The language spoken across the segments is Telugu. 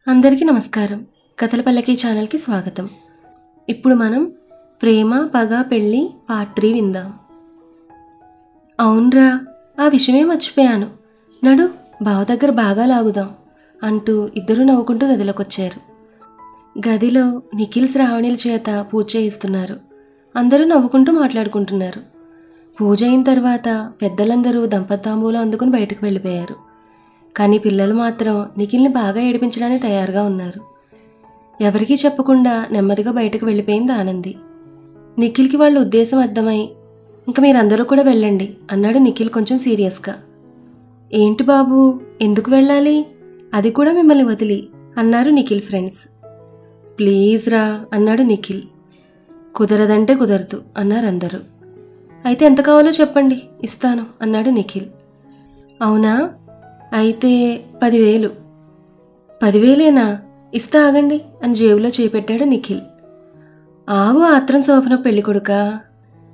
అందరికీ నమస్కారం. కథల పల్లకి ఛానల్కి స్వాగతం. ఇప్పుడు మనం ప్రేమ పగ పెళ్ళి పార్ట్ 3 విందాం. అవునరా, ఆ విషయమే మర్చిపోయాను. నడు బావ దగ్గర బాగా లాగుదాం అంటూ ఇద్దరూ నవ్వుకుంటూ గదిలోకొచ్చారు. గదిలో నిఖిల్ శ్రావణిల చేత పూజ చేయిస్తున్నారు. అందరూ నవ్వుకుంటూ మాట్లాడుకుంటున్నారు. పూజ అయిన తర్వాత పెద్దలందరూ దంపతాంబూలం అందుకుని బయటకు వెళ్ళిపోయారు. కానీ పిల్లలు మాత్రం నిఖిల్ని బాగా ఏడిపించడానికి తయారుగా ఉన్నారు. ఎవరికీ చెప్పకుండా నెమ్మదిగా బయటకు వెళ్ళిపోయింది ఆనంది. నిఖిల్కి వాళ్ళ ఉద్దేశం అర్థమై, ఇంక మీరందరూ కూడా వెళ్ళండి అన్నాడు నిఖిల్ కొంచెం సీరియస్గా. ఏంటి బాబు, ఎందుకు వెళ్ళాలి? అది కూడా మిమ్మల్ని వదిలి అన్నారు నిఖిల్ ఫ్రెండ్స్. ప్లీజ్ రా అన్నాడు నిఖిల్. కుదరదంటే కుదరదు అన్నారు అందరూ. అయితే ఎంత కావాలో చెప్పండి, ఇస్తాను అన్నాడు నిఖిల్. అవునా, అయితే 10,000. 10,000ఏనా? ఇస్తా ఆగండి అని జేబులో చేపెట్టాడు నిఖిల్. ఆవు ఆత్రం శోభన పెళ్లి కొడుక,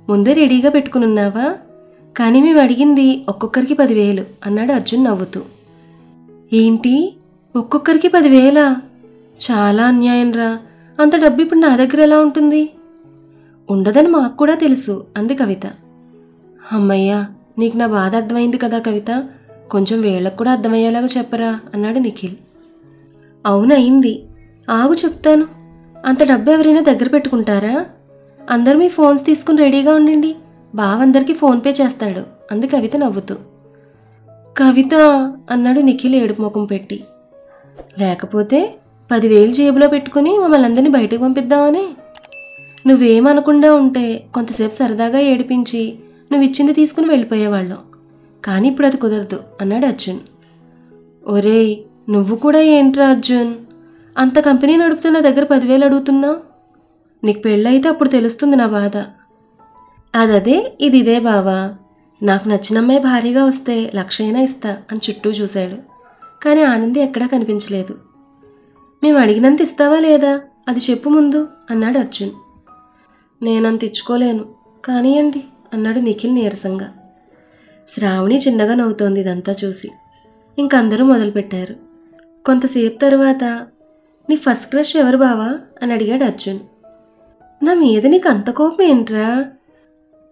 ముందే రెడీగా పెట్టుకునున్నావా? కానీ మేము అడిగింది ఒక్కొక్కరికి 10,000 అన్నాడు అర్జున్ నవ్వుతూ. ఏంటి, ఒక్కొక్కరికి 10,000? చాలా అన్యాయం రా. అంత డబ్బు ఇప్పుడు నా దగ్గర ఎలా ఉంటుంది? ఉండదని మాకు కూడా తెలుసు అంది కవిత. అమ్మయ్యా, నీకు నా బాధ అర్థమైంది కదా కవిత, కొంచెం వేళ్ళకు కూడా అర్థమయ్యేలాగా చెప్పరా అన్నాడు నిఖిల్. అవునయింది, ఆగు చెప్తాను. అంత డబ్బు ఎవరైనా దగ్గర పెట్టుకుంటారా? అందరూ మీ ఫోన్స్ తీసుకుని రెడీగా ఉండండి, బావందరికీ ఫోన్పే చేస్తాడు అంది కవిత నవ్వుతూ. కవిత అన్నాడు నిఖిల్ ఏడుపు ముఖం పెట్టి. లేకపోతే 10,000 జేబులో పెట్టుకుని మమ్మల్ని అందరినీ బయటకు పంపిద్దామని? నువ్వేమనకుండా ఉంటే కొంతసేపు సరదాగా ఏడిపించి నువ్విచ్చింది తీసుకుని వెళ్ళిపోయేవాళ్ళం. కానీ ఇప్పుడు అది కుదరదు అన్నాడు అర్జున్. ఒరేయ్, నువ్వు కూడా ఏంట్రా అర్జున్, అంత కంపెనీ నడుపుతున్న దగ్గర 10,000 అడుగుతున్నావు? నీకు పెళ్ళైతే అప్పుడు తెలుస్తుంది నా బాధ. అదే ఇదే బావా, నాకు నచ్చిన అమ్మాయి భారీగా వస్తే 1,00,000 అయినా ఇస్తా అని చుట్టూ చూశాడు. కానీ ఆనంది ఎక్కడా కనిపించలేదు. మేము అడిగినంత ఇస్తావా లేదా, అది చెప్పు ముందు అన్నాడు అర్జున్. నేనంత ఇచ్చుకోలేను, కానియండి అన్నాడు నిఖిల్ నీరసంగా. శ్రావణి చిన్నగా నవ్వుతోంది ఇదంతా చూసి. ఇంకందరూ మొదలుపెట్టారు. కొంతసేపు తర్వాత, నీ ఫస్ట్ క్రష్ ఎవరు బావా అని అడిగాడు అర్జున్. నా మీద నీకు అంత కోపం ఏంట్రా?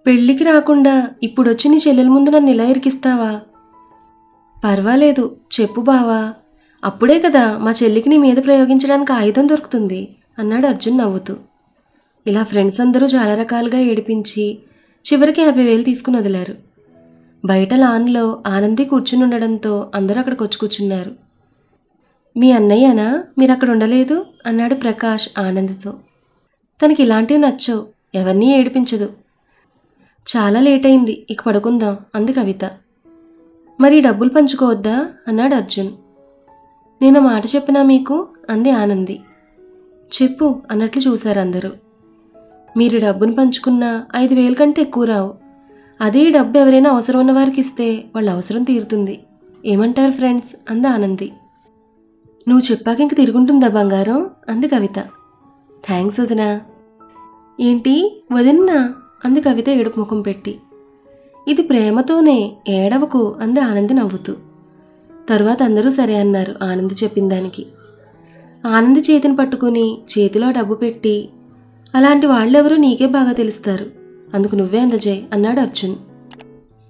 పెళ్ళికి రాకుండా ఇప్పుడు వచ్చి నీ చెల్లెల ముందు నన్ను ఇలా ఇరికిస్తావా? పర్వాలేదు చెప్పు బావా, అప్పుడే కదా మా చెల్లికి నీ మీద ప్రయోగించడానికి ఆయుధం దొరుకుతుంది అన్నాడు అర్జున్ నవ్వుతూ. ఇలా ఫ్రెండ్స్ అందరూ చాలా రకాలుగా ఏడిపించి చివరికి 50,000 తీసుకుని వదిలారు. బయట లాన్లో ఆనంది కూర్చుని ఉండడంతో అందరూ అక్కడికి వచ్చి కూర్చున్నారు. మీ అన్నయ్యనా, మీరు అక్కడ ఉండలేదు అన్నాడు ప్రకాష్ ఆనందితో. తనకి ఇలాంటివి నచ్చవు, ఎవరినీ ఏడిపించదు. చాలా లేట్ అయింది, ఇక పడుకుందాం అంది కవిత. మరి డబ్బులు పంచుకోవద్దా అన్నాడు అర్జున్. నేను మాట చెప్పినా మీకు అంది ఆనంది. చెప్పు అన్నట్లు చూశారు అందరూ. మీరు డబ్బును పంచుకున్నా 5,000 కంటే ఎక్కువ రావు. అదే డబ్బు ఎవరైనా అవసరం ఉన్న వారికి ఇస్తే వాళ్ళ అవసరం తీరుతుంది. ఏమంటారు ఫ్రెండ్స్ అంది ఆనంది. నువ్వు చెప్పాక ఇంక తిరుగుంటుందా బంగారం అంది కవిత. థ్యాంక్స్ వదినా. ఏంటి వదిన్నా అంది కవిత ఏడుపు ముఖం పెట్టి. ఇది ప్రేమతోనే, ఏడవకు అంది ఆనంది నవ్వుతూ. తరువాత అందరూ సరే అన్నారు ఆనంది చెప్పిన దానికి. ఆనంది చేతిని పట్టుకుని చేతిలో డబ్బు పెట్టి, అలాంటి వాళ్ళెవరూ నీకే బాగా తెలుస్తారు, అందుకు నువ్వే అందజేయ్ అన్నాడు అర్జున్.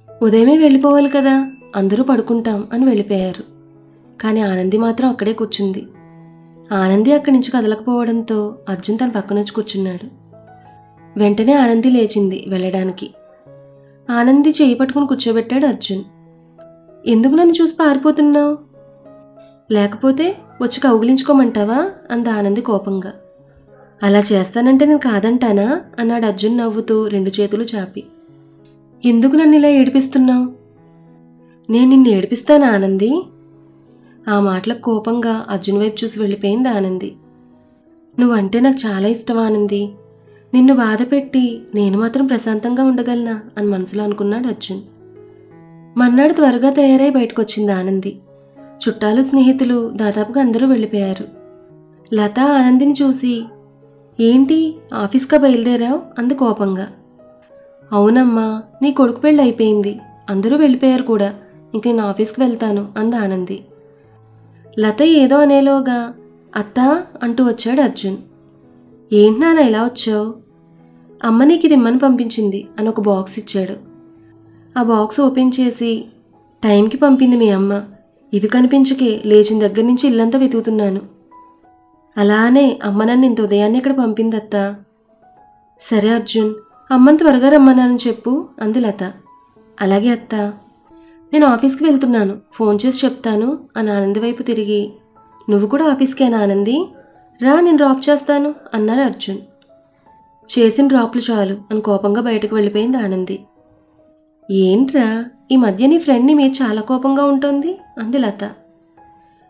ఉదయమే వెళ్ళిపోవాలి కదా, అందరూ పడుకుంటాం అని వెళ్ళిపోయారు. కానీ ఆనంది మాత్రం అక్కడే కూర్చుంది. ఆనంది అక్కడి నుంచి కదలకపోవడంతో అర్జున్ తన పక్కన వచ్చి కూర్చున్నాడు. వెంటనే ఆనంది లేచింది వెళ్ళడానికి. ఆనంది చేయి పట్టుకుని కూర్చోబెట్టాడు అర్జున్. ఎందుకు నన్ను చూసి పారిపోతున్నావు? లేకపోతే వచ్చి కౌగిలించుకోమంటావా అంది ఆనంది కోపంగా. అలా చేస్తానంటే నేను కాదంటానా అన్నాడు అర్జున్ నవ్వుతూ 2 చేతులు చాపి. ఎందుకు నన్ను ఇలా ఏడిపిస్తున్నావు? నేను నిన్ను ఏడిపిస్తానా ఆనంది? ఆ మాటలకు కోపంగా అర్జున్ వైపు చూసి వెళ్ళిపోయింది ఆనంది. నువ్వంటే నాకు చాలా ఇష్టం ఆనంది, నిన్ను బాధ పెట్టి నేను మాత్రం ప్రశాంతంగా ఉండగలనా అని మనసులో అనుకున్నాడు అర్జున్. మర్నాడు త్వరగా తయారై బయటకొచ్చింది ఆనంది. చుట్టాలు స్నేహితులు దాదాపుగా అందరూ వెళ్ళిపోయారు. లత ఆనందిని చూసి, ఏంటి ఆఫీస్గా బయలుదేరావు అంది కోపంగా. అవునమ్మా, నీ కొడుకు పెళ్ళి అయిపోయింది, అందరూ వెళ్ళిపోయారు కూడా, ఇంక నేను ఆఫీస్కి వెళ్తాను అంది ఆనంది. లత ఏదో అనేలోగా అత్తా అంటూ వచ్చాడు అర్జున్. ఏంటి నాన్న ఇలా వచ్చావు? అమ్మ నీకు ఇది ఇమ్మని పంపించింది అని ఒక బాక్స్ ఇచ్చాడు. ఆ బాక్స్ ఓపెన్ చేసి, టైంకి పంపింది మీ అమ్మ, ఇవి కనిపించకే లేచిన దగ్గర నుంచి ఇల్లంతా వెతుకుతున్నాను. అలానే అమ్మ నన్ను ఇంత ఉదయాన్నే ఇక్కడ పంపింది అత్తా. సరే అర్జున్, అమ్మని త్వరగా రమ్మన్నానని చెప్పు అంది లత. అలాగే అత్తా. నేను ఆఫీస్కి వెళ్తున్నాను, ఫోన్ చేసి చెప్తాను అని ఆనంది వైపు తిరిగి, నువ్వు కూడా ఆఫీస్కేనా ఆనంది? రా నేను డ్రాప్ చేస్తాను అన్నాడు అర్జున్. చేసిన డ్రాప్లు చాలు అని కోపంగా బయటకు వెళ్ళిపోయింది ఆనంది. ఏంట్రా ఈ మధ్య నీ ఫ్రెండ్ నీ మీద చాలా కోపంగా ఉంటుంది అంది లత.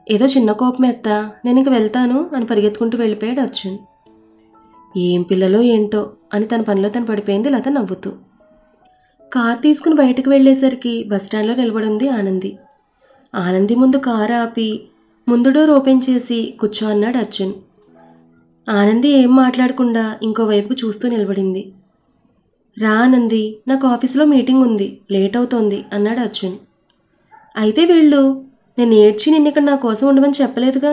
ఏదో చిన్న కోపమే అత్తా, నేను ఇంక వెళ్తాను అని పరిగెత్తుకుంటూ వెళ్ళిపోయాడు అర్జున్. ఏం పిల్లలో ఏంటో అని తన పనిలో తను పడిపోయింది లత నవ్వుతూ. కార్ తీసుకుని బయటకు వెళ్ళేసరికి బస్టాండ్లో నిలబడింది ఆనంది. ఆనంది ముందు కారు ఆపి ముందు డోర్ ఓపెన్ చేసి కూర్చో అన్నాడు అర్జున్. ఆనంది ఏం మాట్లాడకుండా ఇంకోవైపుకు చూస్తూ నిలబడింది. రా ఆనంది, నాకు ఆఫీసులో మీటింగ్ ఉంది, లేట్ అవుతోంది అన్నాడు అర్జున్. అయితే వెళ్ళు, నేను ఏడ్చి నిన్న ఇక్కడ నా కోసం ఉండమని చెప్పలేదుగా.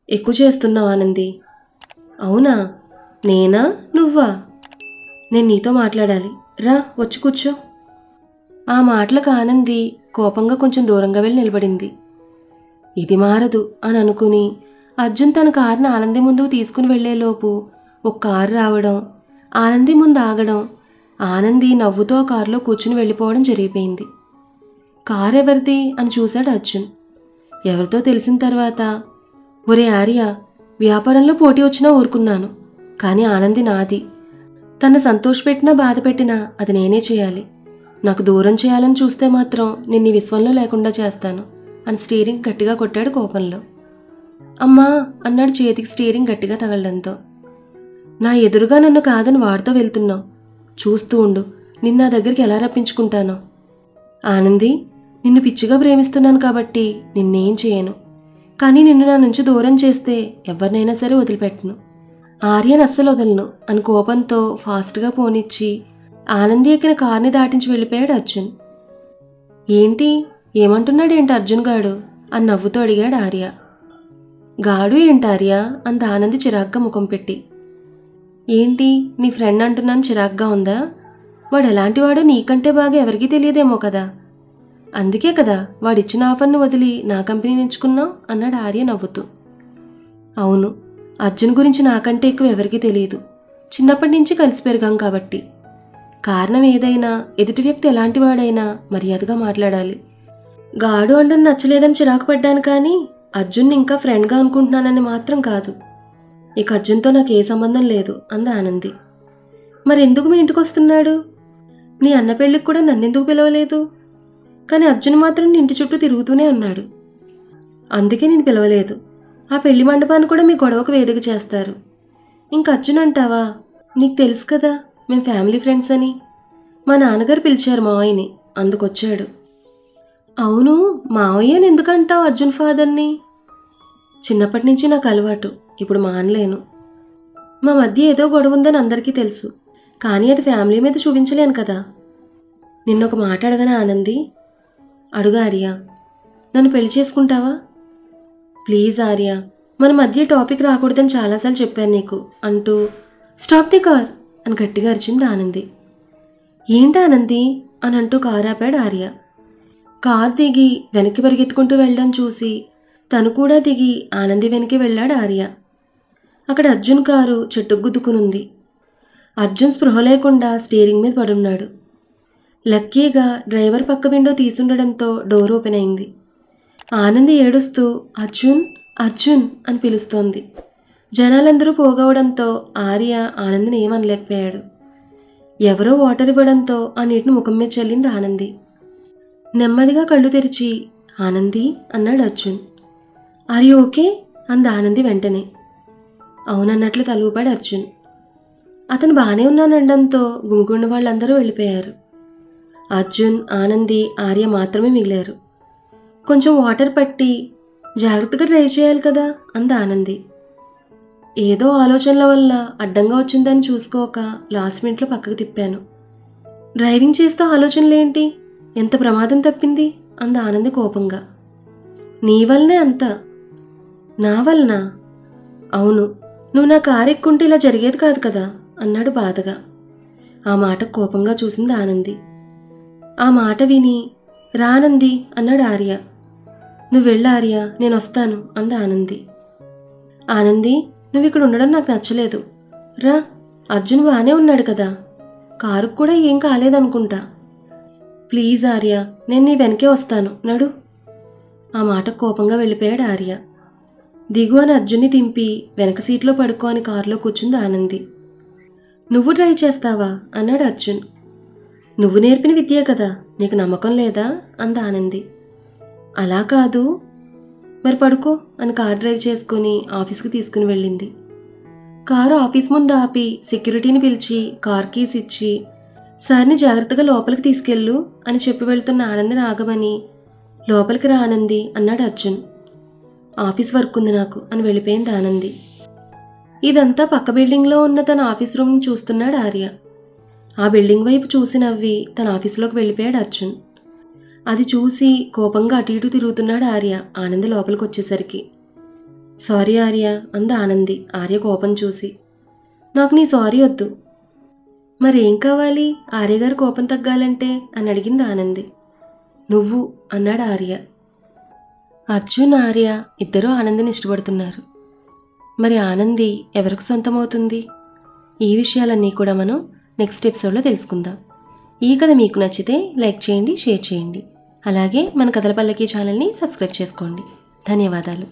ఎక్కువ చేస్తున్నావు ఆనంది. అవునా? నేనా నువ్వా? నేను నీతో మాట్లాడాలి, రా వచ్చి కూర్చో. ఆ మాటలకు ఆనంది కోపంగా కొంచెం దూరంగా వెళ్ళి నిలబడింది. ఇది మారదు అని అనుకుని అర్జున్ తన కారుని ఆనంది ముందుకు తీసుకుని వెళ్లేలోపు ఒక కారు రావడం, ఆనంది ముందు ఆగడం, ఆనంది నవ్వుతో ఆ కారులో కూర్చుని వెళ్ళిపోవడం జరిగిపోయింది. కారు ఎవరిది అని చూశాడు అర్జున్. ఎవరితో తెలిసిన తర్వాత, ఒరే ఆర్య, వ్యాపారంలో పోటీ వచ్చినా ఊరుకున్నాను, కానీ ఆనంది నాది. తను సంతోషపెట్టినా బాధ పెట్టినా అది నేనే చేయాలి. నాకు దూరం చేయాలని చూస్తే మాత్రం నిన్ను విశ్వంలో లేకుండా చేస్తాను అని స్టీరింగ్ గట్టిగా కొట్టాడు కోపంలో. అమ్మా అన్నాడు చేతికి స్టీరింగ్ గట్టిగా తగలడంతో. నా ఎదురుగా నన్ను కాదని వాడితో వెళ్తున్నావు, చూస్తూ ఉండు నిన్ను నా దగ్గరికి ఎలా రప్పించుకుంటానో. ఆనంది, నిన్ను పిచ్చిగా ప్రేమిస్తున్నాను కాబట్టి నిన్నేం చేయను, కానీ నిన్ను నా నుంచి దూరం చేస్తే ఎవరినైనా సరే వదిలిపెట్టను. ఆర్యన్ అస్సలు వదలను అని కోపంతో ఫాస్ట్గా పోనిచ్చి ఆనంది ఎక్కిన కార్ని దాటించి వెళ్ళిపోయాడు అర్జున్. ఏంటి ఏమంటున్నాడేంటి అర్జున్ గాడు అని నవ్వుతూ అడిగాడు ఆర్య. గాడు ఏంటార్య అంత ఆనంది చిరాగ్గా ముఖం పెట్టి. ఏంటి నీ ఫ్రెండ్ అంటున్నాను చిరాగ్గా ఉందా? వాడు ఎలాంటివాడో నీకంటే బాగా ఎవరికీ తెలియదేమో కదా, అందుకే కదా వాడిచ్చిన ఆఫర్ను వదిలి నా కంపెనీని ఎంచుకున్నావు అన్నాడు ఆర్య నవ్వుతూ. అవును, అర్జున్ గురించి నాకంటే ఎక్కువ ఎవరికీ తెలియదు, చిన్నప్పటి నుంచి కలిసి పెరిగాం కాబట్టి. కారణం ఏదైనా ఎదుటి వ్యక్తి ఎలాంటి వాడైనా మర్యాదగా మాట్లాడాలి. గాడు అంటని నచ్చలేదని చిరాకు పడ్డాను, కానీ అర్జున్ని ఇంకా ఫ్రెండ్గా అనుకుంటున్నానని మాత్రం కాదు. ఇక అర్జున్తో నాకు ఏ సంబంధం లేదు అంది ఆనంది. మరెందుకు మీ ఇంటికి వస్తున్నాడు? నీ అన్న పెళ్ళికి కూడా నన్నెందుకు పిలవలేదు? కానీ అర్జున్ మాత్రం నీ ఇంటి చుట్టూ తిరుగుతూనే ఉన్నాడు. అందుకే నేను పిలవలేదు. ఆ పెళ్లి మండపాన్ని కూడా మీ గొడవకు వేదిక చేస్తారు. ఇంక అర్జున్ అంటావా? నీకు తెలుసు కదా మేము ఫ్యామిలీ ఫ్రెండ్స్ అని. మా నాన్నగారు పిలిచారు మావయ్యని, అందుకొచ్చాడు. అవును, మావయ్యని ఎందుకంటావు అర్జున్ ఫాదర్ని? చిన్నప్పటి నుంచి నాకు అలవాటు, ఇప్పుడు మానలేను. మా మధ్య ఏదో గొడవ ఉందని అందరికీ తెలుసు, కానీ అది ఫ్యామిలీ మీద చూపించలేను కదా. నిన్నొక మాట అడగనా ఆనంది? అడుగు ఆర్య. నన్ను పెళ్లి చేసుకుంటావా? ప్లీజ్ ఆర్య, మన మధ్య టాపిక్ రాకూడదని చాలాసార్లు చెప్పాను నీకు అంటూ స్టాప్ ది కార్ అని గట్టిగా అరిచింది ఆనంది. ఏంటి ఆనంది అని అంటూ కారు ఆపాడు ఆర్య. కార్ దిగి వెనక్కి పరిగెత్తుకుంటూ వెళ్ళడం చూసి తను కూడా దిగి ఆనంది వెనక్కి వెళ్ళాడు ఆర్య. అక్కడ అర్జున్ కారు చెట్టుకు గుద్దుకునుంది. అర్జున్ స్పృహ లేకుండా స్టీరింగ్ మీద పడున్నాడు. లక్కీగా డ్రైవర్ పక్క విండో తీసుండడంతో డోర్ ఓపెన్ అయింది. ఆనంది ఏడుస్తూ అర్జున్ అర్జున్ అని పిలుస్తోంది. జనాలందరూ పోగవడంతో ఆర్య ఆనందిని ఏమనలేకపోయాడు. ఎవరో వాటర్ ఇవ్వడంతో ఆ నీటిని ముఖం మీద చల్లింది ఆనంది. నెమ్మదిగా కళ్ళు తెరిచి ఆనంది అన్నాడు అర్జున్. ఆర్ యు ఓకే అంది ఆనంది వెంటనే. అవునన్నట్లు తలూపాడు అర్జున్. అతను బాగానే ఉన్నానడంతో గుమిగుండు వాళ్ళందరూ వెళ్ళిపోయారు. అర్జున్, ఆనంది, ఆర్య మాత్రమే మిగిలారు. కొంచెం వాటర్ పట్టి జాగ్రత్తగా డ్రైవ్ చేయాలి కదా అంది ఆనంది. ఏదో ఆలోచనల వల్ల అడ్డంగా వచ్చిందని చూసుకోక లాస్ట్ మినిట్లో పక్కకు తిప్పాను. డ్రైవింగ్ చేస్తూ ఆలోచనలేంటి, ఎంత ప్రమాదం తప్పింది అంది ఆనంది కోపంగా. నీ వల్లనే అంతా. నా వలన? అవును, నువ్వు నా కారు ఎక్కుంటే ఇలా జరిగేది కాదు కదా అన్నాడు బాధగా. ఆ మాట కోపంగా చూసింది ఆనంది. ఆ మాట విని రానంది అన్నాడు ఆర్య. నువ్వు వెళ్ళు ఆర్య, నేను వస్తాను అంది ఆనంది. ఆనంది, నువ్వు ఇక్కడ ఉండడం నాకు నచ్చలేదు. రా, అర్జున్ బానే ఉన్నాడు కదా, కారుకు కూడా ఏం కాలేదనుకుంటా. ప్లీజ్ ఆర్య, నేను నీ వెనకే వస్తాను, నడు. ఆ మాట కోపంగా వెళ్ళిపోయాడు ఆర్య. దిగు అని అర్జున్ని దింపి వెనక సీట్లో పడుకో అని కారులో కూర్చుంది ఆనంది. నువ్వు డ్రైవ్ చేస్తావా అన్నాడు అర్జున్. నువ్వు నేర్పిన విద్యే కదా, నీకు నమ్మకం లేదా అంది ఆనంది. అలా కాదు. మరి పడుకో అని కారు డ్రైవ్ చేసుకుని ఆఫీస్కి తీసుకుని వెళ్ళింది. కారు ఆఫీస్ ముందు ఆపి సెక్యూరిటీని పిలిచి కార్ కీస్ ఇచ్చి సార్ని జాగ్రత్తగా లోపలికి తీసుకెళ్ళు అని చెప్పి వెళ్తున్న ఆనందిని ఆగమని లోపలికి రా ఆనంది అన్నాడు అర్జున్. ఆఫీస్ వర్క్ ఉంది నాకు అని వెళ్ళిపోయింది ఆనంది. ఇదంతా పక్క బిల్డింగ్లో ఉన్న తన ఆఫీస్ రూమ్ని చూస్తున్నాడు ఆర్య. ఆ బిల్డింగ్ వైపు చూసి నవ్వి తన ఆఫీసులోకి వెళ్ళిపోయాడు అర్జున్. అది చూసి కోపంగా అటు ఇటు తిరుగుతున్నాడు ఆర్య ఆనంది లోపలికి వచ్చేసరికి. సారీ ఆర్య అంది ఆనంది ఆర్య కోపం చూసి. నాకు నీ సారీ వద్దు. మరేం కావాలి ఆర్య గారు కోపం తగ్గాలంటే అని అడిగింది ఆనంది. నువ్వు అన్నాడు ఆర్య. అర్జున్ ఆర్య ఇద్దరూ ఆనందిని ఇష్టపడుతున్నారు. మరి ఆనంది ఎవరికి సొంతమవుతుంది? ఈ విషయాలన్నీ కూడా మనం నెక్స్ట్ ఎపిసోడ్లో తెలుసుకుందాం. ఈ కథ మీకు నచ్చితే లైక్ చేయండి, షేర్ చేయండి. అలాగే మన కథల పల్లకి ఛానల్ని సబ్స్క్రైబ్ చేసుకోండి. ధన్యవాదాలు.